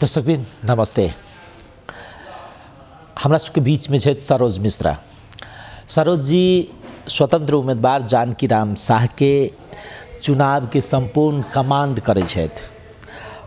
दर्शकबिन नमस्ते। हमरा सबके बीच में है सरोज मिश्रा। सरोज जी स्वतंत्र उम्मीदवार जानकी राम शाह के चुनाव के संपूर्ण कमांड करे छथि।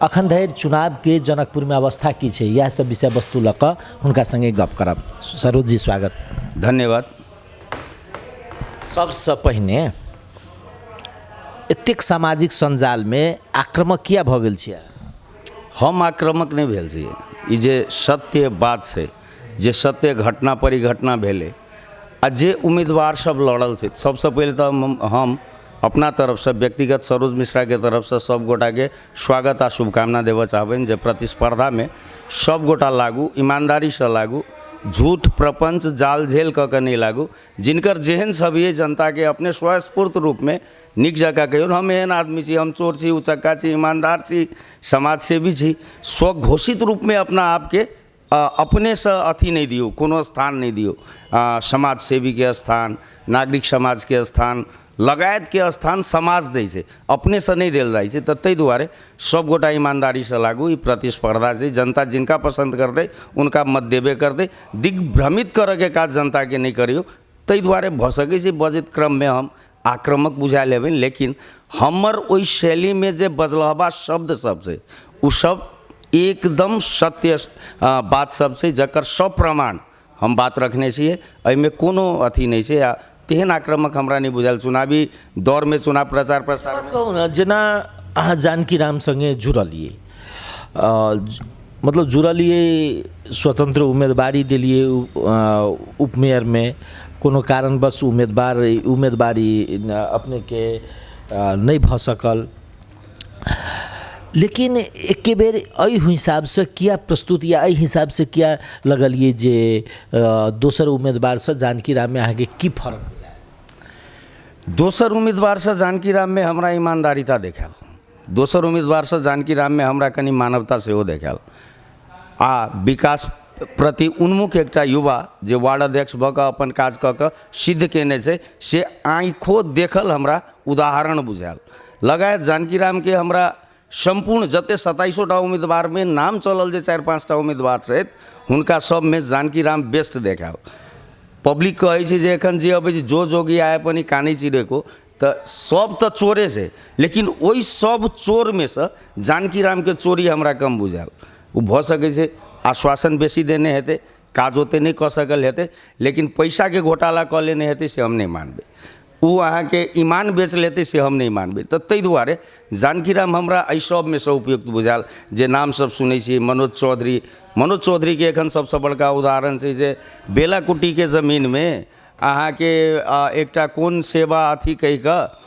अखन धरि चुनाव के जनकपुर में अवस्था की है, यह सब विषय वस्तु लऽ कऽ हुनका संगे गप करब। सरोज जी स्वागत। धन्यवाद। सबसे पहिने एतेक सामाजिक संजाल में आक्रामक किया भऽ गेल छियै? हम आक्रामक नहीं भेल छियै। ई जे सत्य बात छै, जे सत्य घटना पर ई घटना भेलै आ जे उम्मीदवार सब लड़ल छै, सबसे पहले तो हम अपना तरफ से व्यक्तिगत सरोज मिश्रा के तरफ से सब गोटा के स्वागत आ शुभकामना देव चाहबनि जे प्रतिस्पर्धा में सब गोटा लागू, ईमानदारी से लागू, झूठ प्रपंच जाल झेल कऽ के नहीं लागू। जिनकर जेहन सभी जनता के अपने स्वस्फूर्त रूप में निक जगह कहियो हम एहन आदमी छी, हम चोर छी, उचक्का छी, ईमानदार छी, समाजसेवी छी, स्वघोषित रूप में अपना आपके अपने से अथी नहीं दियो, कोनो स्थान नहीं दियो। समाज सेवी के स्थान, नागरिक समाज के स्थान, लगायत के स्थान समाज दै छै, अपने से नहीं देल जाइ छै। तऽ ताहि दुआरे सब गोटा ईमानदारी से लागू। ई प्रतिस्पर्धा छै, जनता जिनका पसंद करते उनका मत देबे करते। दिग्भ्रमित करे के काज जनता के नहीं करियो। ताहि दुआरे भऽ सकै छै बजैत क्रम में हम आक्रामक बुझा लेबै, लेकिन हमर ओहि शैली में जे बजलहबा शब्द सब छै उ सब एकदम सत्य बात सब छै, जकर सब प्रमाण हम बात रखने छियै। एहिमे कोनो अथी नहीं छै। तेहन आक्रामक हमरा नहीं बुझायल। चुनावी दौर में चुनाव प्रचार प्रसार कहू ना, जेना अहाँ जानकी राम संगे जुड़लिए, मतलब जुड़लिए, स्वतंत्र उम्मीदवारी दिलिए उपमेयर में, कोनो कारणवश उम्मीदवारी अपने के नहीं भऽ सकल, लेकिन एक बेर एहि हिसाब से किया प्रस्तुत या एहि हिसाब से किया लगलिए जे दोसर उम्मीदवार से जानकी राम में अहाँके की फर्क बुझायल? दोसर उम्मीदवार से जानकी राम में हमरा ईमानदारिता देखायल, दोसर उम्मीदवार से जानकी राम में हमरा कनि मानवता सेहो देखायल आ विकास प्रति उन्मुख एकटा युवा जे वार्ड अध्यक्ष भऽ कऽ अपन काज कऽ कऽ सिद्ध केने छै, से आँखो देखल हमरा उदाहरण बुझायल। लगायत जानकी राम के हमरा संपूर्ण जते 27टा उम्मीदवार में नाम चलल जे 4-5टा उम्मीदवार छथि, हुनका सब में जानकी राम बेस्ट देखायल। पब्लिक कहै छै जे एखन जे अबै छै जो जोगी आए पनि कानै चिड़ैको, तऽ सब तऽ चोरे छै, लेकिन ओहि सब चोर में से जानकी राम के चोरी हमरा कम बुझायल। ओ भऽ सकै छै आश्वासन बेसी देने हेतै, काज ओते नहीं कऽ सकल हेतै, लेकिन पैसा के घोटाला कऽ लेने हेतै से हम नहीं मानबै। वो अहाँ के ईमान बेच लेते से हम नहीं मानबै। तऽ ताहि दुआरे जानकी राम हमरा एहि सब में से उपयुक्त बुझायल। जे नाम सब सुनै छी, मनोज चौधरी के एखन सबसे बड़का उदाहरण छै जे बेलाकुटी के जमीन में अहाँ के एकटा कोन सेवा अथी कहि कऽ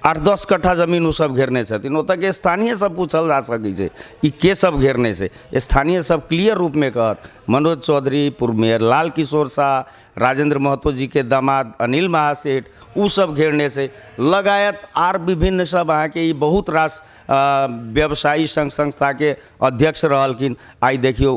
8-10 कट्ठा जमीन वो सब घेरने छथिन। ओतऽ के स्थानीय सब पूछल जा सकै छै ई के सब घेरने छै। स्थानीय सब क्लियर रूप में कहत, मनोज चौधरी, पूर्व मेयर लाल किशोर शाह, राजेंद्र महतो जी के दामाद अनिल महासेठ, उ सब घेरने से लगायत आर विभिन्न सब अहाँ के बहुत रास व्यवसायी संघ संस्था के अध्यक्ष रहलखिन। आई देखियो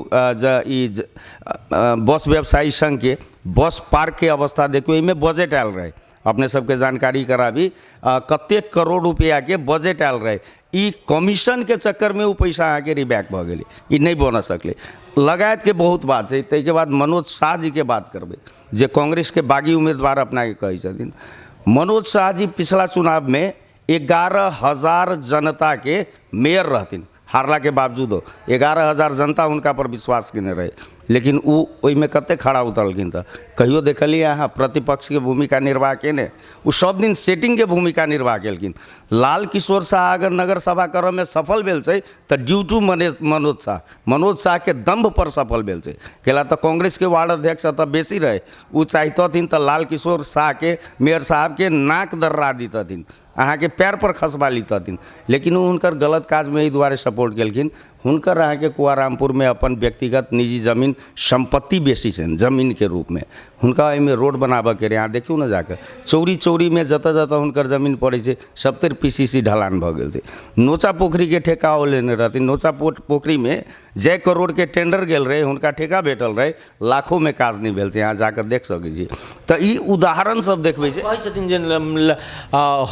बस व्यवसायी संघ के बस पार्क के अवस्था देखियो, इमे बजट आयल रहे, अपने सबके जानकारी कराबी, कतेक करोड़ रुपया के बजट आयल रहे। ई कमीशन के चक्कर में वो पैसा अहाँ के रिबैक भऽ गेलै, ई नहीं बन सकले। लगायत के बहुत बात छै। ताहि के बाद मनोज शाह जी के बात करबै जे कांग्रेस के बागी उम्मीदवार अपना के कहै छथिन। मनोज शाह जी पिछला चुनाव में 11,000 जनता के मेयर रहथिन, हारला के बावजूदो 11,000 जनता उनका पर विश्वास केने रहे, लेकिन उ ओहिमे कते खड़ा उतरलखिन। तऽ कहियो देखलिए अहाँ प्रतिपक्ष के भूमिका निर्वाह केने? उ सब दिन सेटिंग के भूमिका निर्वाह केलखिन। लाल किशोर शाह अगर नगर सभा करऽ में सफल भेल छै तऽ ड्यू टू मनोज शाह के दम्भ पर सफल भेल छै। कैला तऽ कांग्रेस के वार्ड अध्यक्ष एतऽ बेसी रहे, उ चाहतथिन तऽ लाल किशोर शाह के मेयर साहब के नाक दर्रा दितथिन, अहाँ के पैर पर खसबा लितथिन, लेकिन वो हुनकर गलत काज में एहि दुआरे सपोर्ट केलखिन। हुनकर अहाँ के कुआरामपुर में अपन व्यक्तिगत निजी जमीन संपत्ति बेसी छनि जमीन के रूप में, हुनका एहिमे रोड बनाबऽ के रहे। अहाँ देखियो ना जाकर चौरी में जतऽ जतऽ हुनकर जमीन पड़ै छै 70 PCC ढलान भऽ गेल छै। नोचा पोखरी के ठेका ओ लेने रहथिन, नोचा पोखरी में जय करोड़ के टेंडर गेल रहे, हुनका ठेका भेटल रहे, लाखों में काज नहीं भेल छै। अहाँ जाकर देख सकै छी। तऽ ई उदाहरण सब देखबै छै। कहै छथिन जे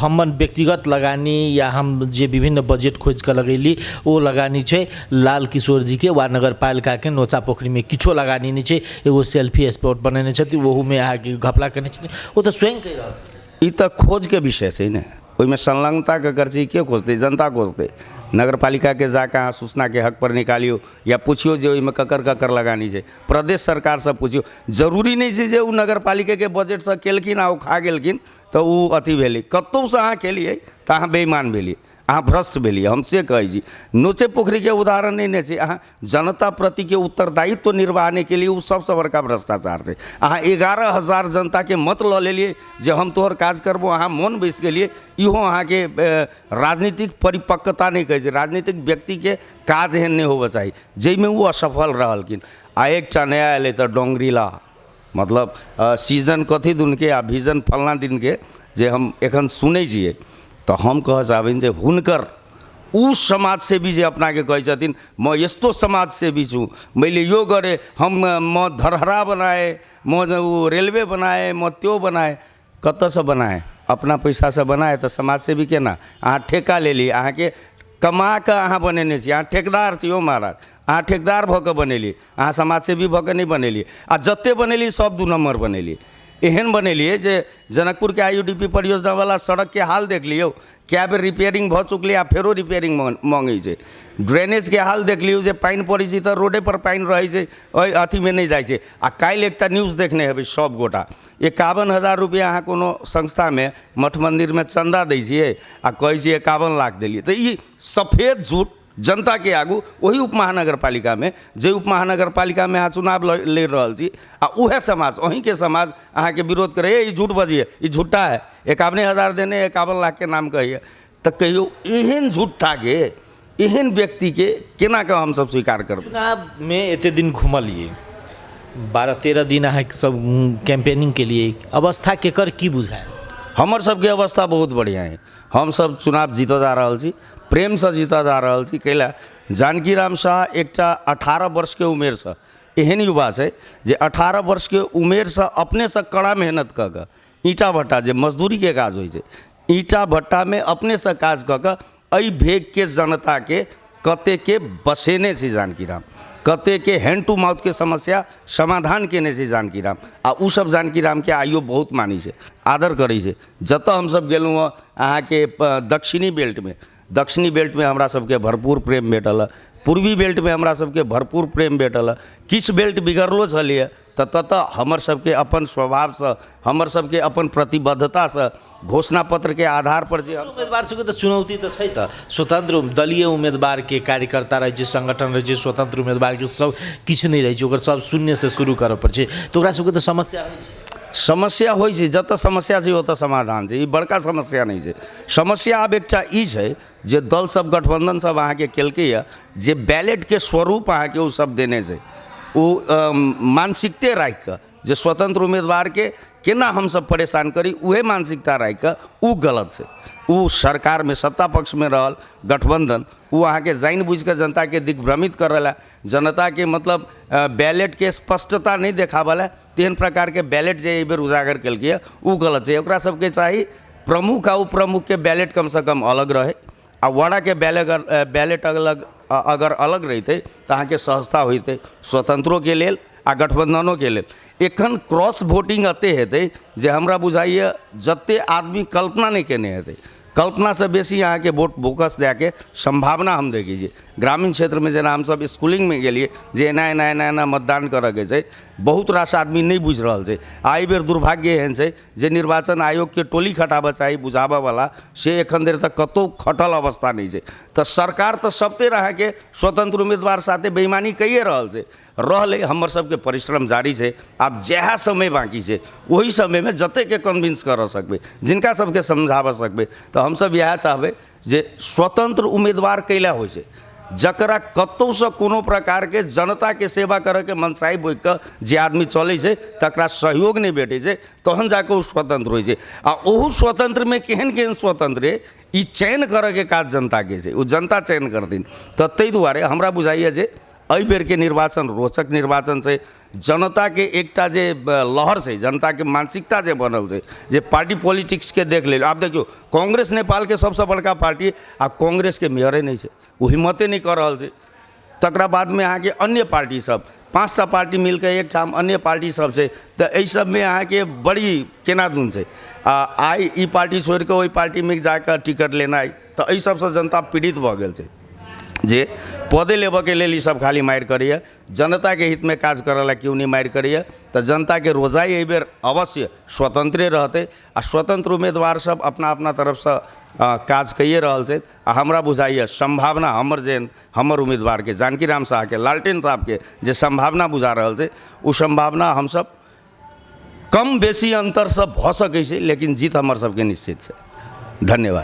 हमर व्यक्तिगत लगानी या हम जे विभिन्न बजेट खोज के लगैली वो लगानी छै लाल किशोर जी के वार्ड नगरपालिका के नोचा पोखरी में किछो लगानी नहीं छै, एगो सेल्फी स्पॉट बनेने छथिन, वहू में अहाँके घपला करने छथिन, वो तो स्वयं कहि रहल छथिन। ई तऽ खोज के विषय छै ने, ओहिमे संलग्नता के कर के खोजतै, जनता खोजतै। नगर पालिका के जाके अहाँ सूचना के हक पर निकालियो या पूछियो जे ओहिमे ककर ककर लगानी छै, प्रदेश सरकार से पूछियो। जरूरी नहीं छै जे ओ नगर पालिका के बजट से केलखिन आ ओ खा गेलखिन तऽ ओ अथी भेलै। कतौ से अहाँ केलिए तऽ अहाँ बेईमान भेलिए, अहाँ भ्रष्ट भेलिए। हम से कहै छी नोचे पोखरी के उदाहरण नहीं ने छै, अहाँ जनता प्रति के उत्तरदायित्व निर्वाहने के लिए वो सबसे बड़का भ्रष्टाचार छै। अहाँ 11,000 जनता के मत लऽ लेलिए जे हम तोहर काज करबो, अहाँ मोन बैस गेलिए। इहो अहाँ के राजनीतिक परिपक्वता नहीं कहै छै, राजनीतिक व्यक्ति के काज एहन नहीं होबऽ चाही जाहिमे वो असफल रहलखिन। आ एकटा नया एलै तऽ डोंगरीला, मतलब सीजन कथी दिन के आ विजन फलना दिन के जे हम एखन सुनै छियै, तो हम कह चाहबिन जे हुनकर उ समाज से भी जे अपना के कहै छथिन म यस्तो समाज से भी छूँ, मैले यो गरे, हम म धरहरा बनाए, म वो रेलवे बनाए, म त्यो बनाए। कतऽ से बनाए? अपना पैसा से बनाए तो समाज से भी केना? अहाँ ठेका ले ली, अहाँ के कमा के अहाँ बनेने छी, अहाँ ठेकेदार छी हो महाराज, अहाँ ठेकेदार भऽ के बनेलिए, अहाँ समाज से भी भऽ के नहीं बनेलिए। आ जते बनेलिए सब 2 नंबर बनेलिए। एहन बनेलिए जे जनकपुर के IUDP परियोजना वाला सड़क के हाल देख लियो, क्या बेर रिपेयरिंग भऽ चुकलै आ फेरो रिपेयरिंग मांगै छै। ड्रेनेज के हाल देख लियो जे पानि पड़ै छै तऽ रोडे पर पानि रहै छै, ओहि अथी में नहीं जाइ छै। आ काल्हि एकटा न्यूज़ देखने हेबै सब गोटा, 51,000 रुपया अहाँ कोनो संस्था में मठ मंदिर में चंदा दै छियै आ कहै छियै 51 लाख देलिए। तऽ ई सफेद झूठ जनता के आगू वही उप महानगर पालिका में, जे उप महानगर पालिका में अहाँ चुनाव लड़ रहल छी आ उहे समाज, अहीं के समाज अहाँ के विरोध करे, ये झूठ बजिए, ये झूठा है, 51,000 देने 51 लाख के नाम कहिए। तो कहियो एहन झूठा के, एहन व्यक्ति के केना के हम सब स्वीकार करब? चुनाव में एते दिन घुमलिए, 12-13 दिन अहाँ सब कैंपेनिंग के लिए, अवस्था केकर की बुझाय? हमर सबके अवस्था बहुत बढ़िया है। हम सब चुनाव जीतऽ जा रहल छी, प्रेम से जीतऽ जा रहल छी। कैला जानकी राम शाह एकटा 18 वर्ष के उमेर से एहन युवा छै जे 18 वर्ष के उमेर से अपने से कड़ा मेहनत कऽ कऽ ईंटा भट्टा जे मजदूरी के काज होइ छै, ईंटा भट्टा में अपने से काज कऽ कऽ एहि भेग के जनता के कते के बसेने छै जानकी राम, कते के हैंड टू माउथ के समस्या समाधान केने छै जानकी राम। आ उ सब जानकी राम के आइयो बहुत मानी छै, आदर करै छै। जतऽ हम सब गेलहुँ अहाँ के दक्षिणी बेल्ट में हमरा सबके भरपूर प्रेम भेटल है, पूर्वी बेल्ट में हमरा सबके भरपूर प्रेम भेटल है। किछु बेल्ट बिगड़लो छलिए तऽ ततऽ हमर सबके अपन स्वभाव से, हमर सबके अपन प्रतिबद्धता से, घोषणा पत्र के आधार पर जे उम्मीदवार सबके तऽ चुनौती तऽ छै, तऽ स्वतंत्र दलीय उम्मीदवार के कार्यकर्ता रहे छै, संगठन रहे छै, स्वतंत्र उम्मीदवार के सब किछु नहीं रहे छै, ओकर सब शून्य से शुरू करऽ पड़ै छै, तऽ ओकरा सबके तऽ समस्या होइ छै। समस्या होइ छै, जतऽ समस्या छै ओतऽ समाधान छै, ई बड़का समस्या नहीं छै। समस्या आब एकटा ई छै जे दल सब गठबंधन सब अहाँ के केलकै है, जे बैलेट के स्वरूप अहाँ के ओ सब देने छै, ओ मानसिकते राखि कऽ जे स्वतंत्र उम्मीदवार के केना हम सब परेशान करी, उहे मानसिकता राखि कऽ उ गलत छै। उ सरकार में सत्ता पक्ष में रहल गठबंधन, उ अहाँ के जानि बुझि कऽ जनता के दिग्भ्रमित करल है, जनता के मतलब बैलेट के स्पष्टता नहीं देखावल है, तेहन प्रकार के बैलेट जे एहि बेर उजागर केलकै है उ गलत छै। ओकरा सबके चाही प्रमुख आ उपप्रमुख के बैलेट कम से कम अलग रहे, आ वाड़ा के बैलेट अगर अलग रहिते तऽ अहाँ के सहजता होइते स्वतंत्रों के लेल आ गठबंधनों के लेल। एखन क्रॉस वोटिंग अते हेतै जे हमरा बुझाइए जते आदमी कल्पना नहीं केने हेतै, कल्पना से बेसी अहाँ के वोट बोकस जाके संभावना हम देखै छियै। ग्रामीण क्षेत्र में जेना हम सब स्कूलिंग में गेलिए जे एना मतदान करऽ के छै, बहुत रास आदमी नहीं बुझि रहल छै। एहि बेर दुर्भाग्य एहन छै जे निर्वाचन आयोग के टोली खटाबऽ चाही बुझाबऽ वाला, से एखन देर तक कतौ खटल अवस्था नहीं छै। तऽ सरकार तऽ सबते अहाँ के स्वतंत्र उम्मीदवार साथे बेईमानी कइए रहल छै, रहले हमर सबके परिश्रम जारी छै। आब जएह समय बाकी छै वही समय में जते के कन्विंस करऽ सकबै, जिनका सबके समझाबऽ सकबै, तऽ हमसब इएह चाहबै जे स्वतंत्र उम्मीदवार कैला होइ छै, जकरा कतौ से कोनो प्रकार के जनता के सेवा करे के मनसाई बोइक कऽ जे आदमी चलै छै तकरा सहयोग नहीं भेटै छै, तहन जाके ओ स्वतंत्र होइ छै। आ ओहू स्वतंत्र में केहन केहन स्वतंत्र ई चयन करे के काज जनता के छै, ओ जनता चयन करथिन। तऽ ताहि दुआरे हमरा बुझाइए जे एहि बेर के निर्वाचन रोचक निर्वाचन छै। जनता के एकटा जे लहर छै, जनता के मानसिकता जे बनल छै, जे पार्टी पॉलिटिक्स के देख लेल। आप देखियो कांग्रेस नेपाल के सबसे बड़का पार्टी, आ कांग्रेस के मेयरे नहीं छै, वो हिम्मते नहीं कर रहल छै। तकरा बाद में अहाँ के अन्य पार्टी सब 5टा पार्टी मिलकर एक ठाम अन्य पार्टी सब छै, तो एहि सब में अहाँ के बड़ी केना दून छै। आई ई पार्टी छोड़ के ओहि पार्टी में जाकर टिकट लेनाइ, तो एहि सबसे जनता पीड़ित भऽ गेल छै जे पदे लेबऽ के लेल ई सब खाली मारि करैए, जनता के हित में काज करऽ ला क्यों नहीं मारि करैए। तो जनता के रोजाई एहि बेर अवश्य स्वतंत्रे रहते, आ स्वतंत्र उम्मीदवार सब अपना अपना तरफ से काज कैए रहल छै। आ हमरा बुझाइए संभावना हमर उम्मीदवार के जानकी राम शाह के, लालटेन साहब के जे संभावना बुझा रहल छै, ओ संभावना हम सब कम बेसी अंतर से भऽ सकै छै, लेकिन जीत हमर सबके निश्चित छै। धन्यवाद।